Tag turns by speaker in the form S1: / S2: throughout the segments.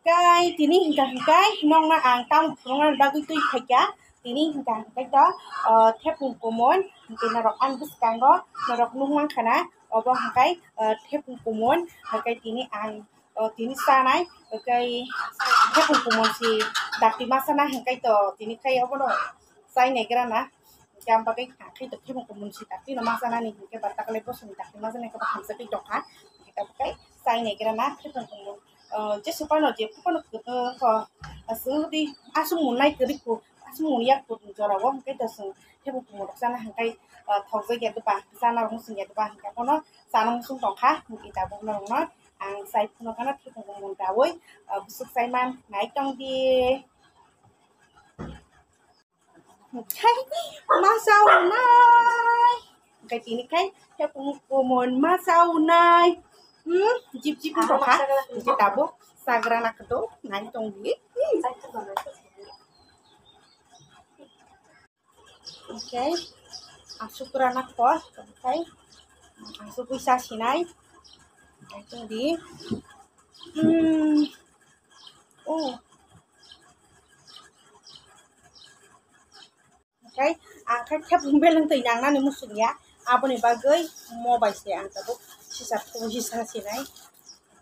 S1: cái tini hingga cái nong na ang tang nong na bagu tu kaya tini hingga cái đó thép cùng của món thì nó đọc ăn bút càng đó nó đọc nung mang khana ở bao cái thép cùng của món cái tini ang tini sa này cái thép cùng của món thì đặt di masa na hingga itu tini kayak apa dong saya này cái na jam pakai kaki tu thép cùng món thì tapi nama sana nih cái bata kali bos nih tapi masa nih kalau hamsa itu kan kita pakai saya này cái na thép cùng của món chứ supaya nó chỉ có nó sướng đi asung muốn này cứ đi cô asung muốn yak cô cho là vong cái tờ sướng theo một đặc sản là hàng cây thầu dây dệt tụi bà sản nào cũng sướng dệt tụi bà cái con nó sản nó sung tỏng khác một cái tàu bông nó ăn say nó cái nó theo một nguồn tàu ấy sức say man nãy trong đi cái má sau này cái tí này cái theo một nguồn má sau này jeep untuk ha kita tabuk sagrana ketu nang tong di okay asuk ranak ko okay asuk bisa sinai itu di oh okay angkat cap belang tayang na ni musunya apa ni bagai mobile sih ang tabuk sisa posisi sinai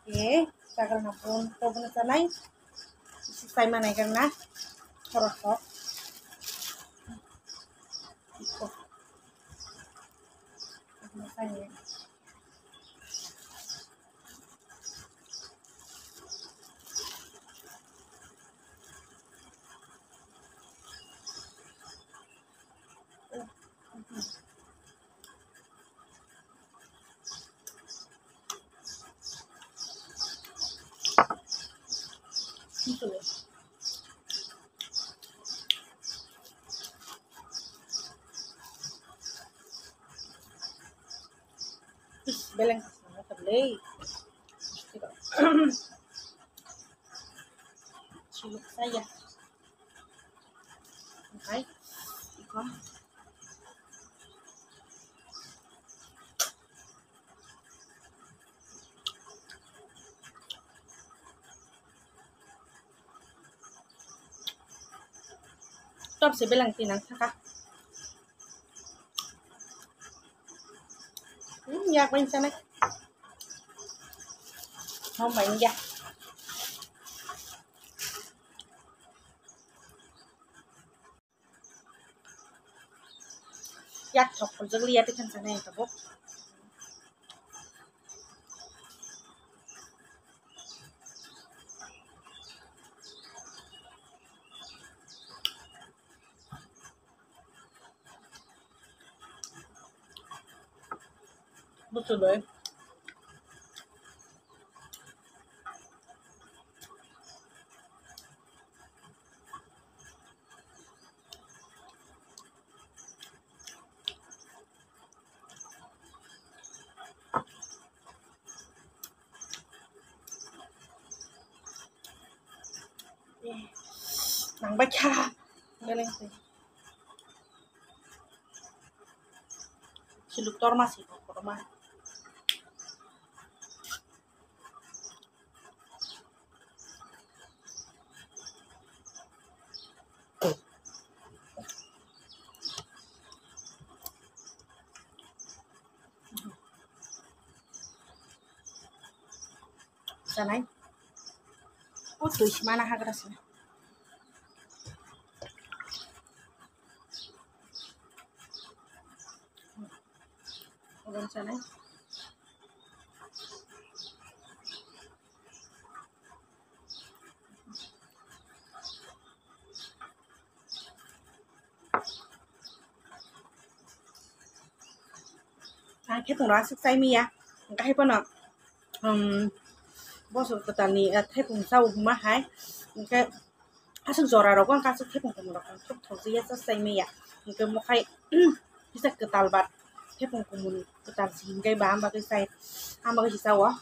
S1: oke sagrana pun pun sanai sisai mana karena horok misalnya beleng sana tablay ciluk saya okay iko top si belang tinang saka yak bánh sana không bánh yak yak thọc còn rất liệt cái thân sana này tập bốc betul loh nang baca beleng sih ciluk torma sih torma sana tuh mana hagrasnya udah sana cái thằng đó sức say mi à cái phần nào bos petani thép vùng sâu mà hái cái sức giora đó con cá sức thép vùng đó thép thầu gì rất say mi à cái một cái bisa ketal bat thép vùng kumun ketal sehingga bahan bagai say bagai sisa wah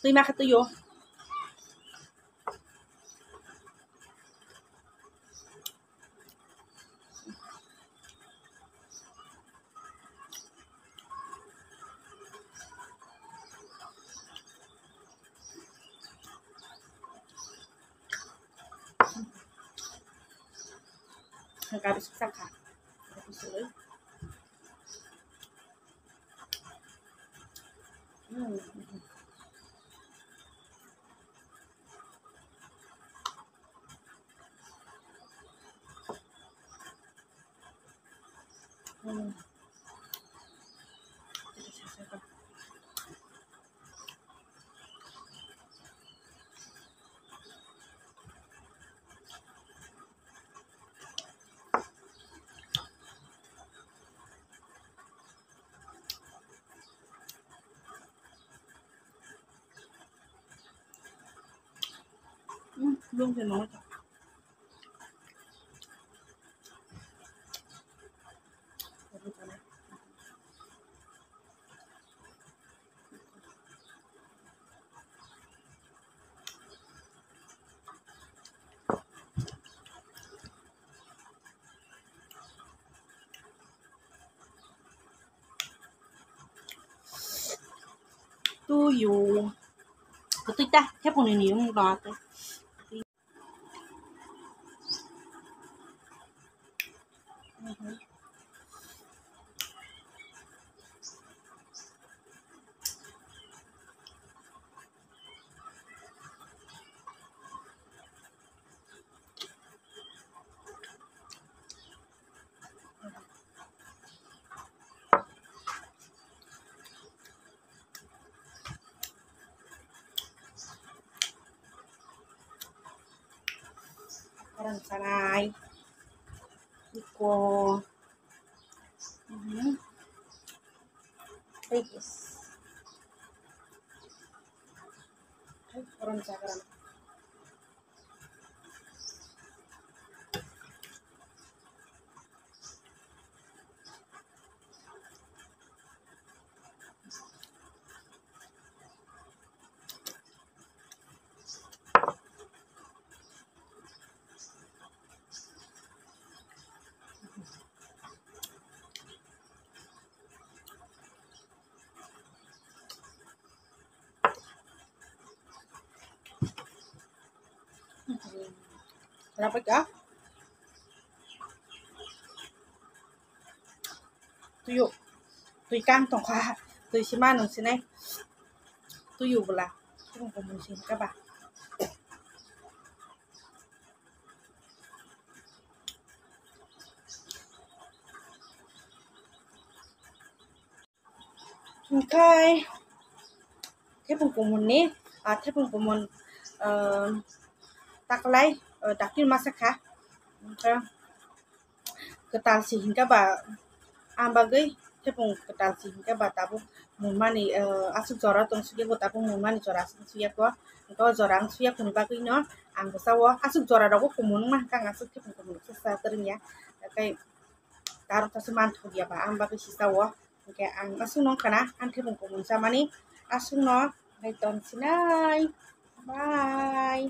S1: terima kasih yo hangka bisik saka bisik belum sih mau tuyo ketik dah thép còn nhiều không đó orang sanai iko Regis orang cakaran kenapa ya tuyo tuy cam tổng khoa tuy xí ma nồng xí này tuyo bula không có muốn xin các bạn okay thế vùng của mình nè thế vùng của mình tak lai dakil masak ha ketal sih hingga ba ambagai tepung ketal sih hingga ba tabu mumani asuk jora tong suya ko tabu mumani jora asuk suya ko engkau jorang suya kun bagai no ang sawo asuk jora dago kumun mah kang asuk tepung kumun sesa ternya kai taruh taseman tu dia ba ambagai sisawo kayak ang asuk no kana an tepung kumun sama ni asuk no dai ton sinai bye.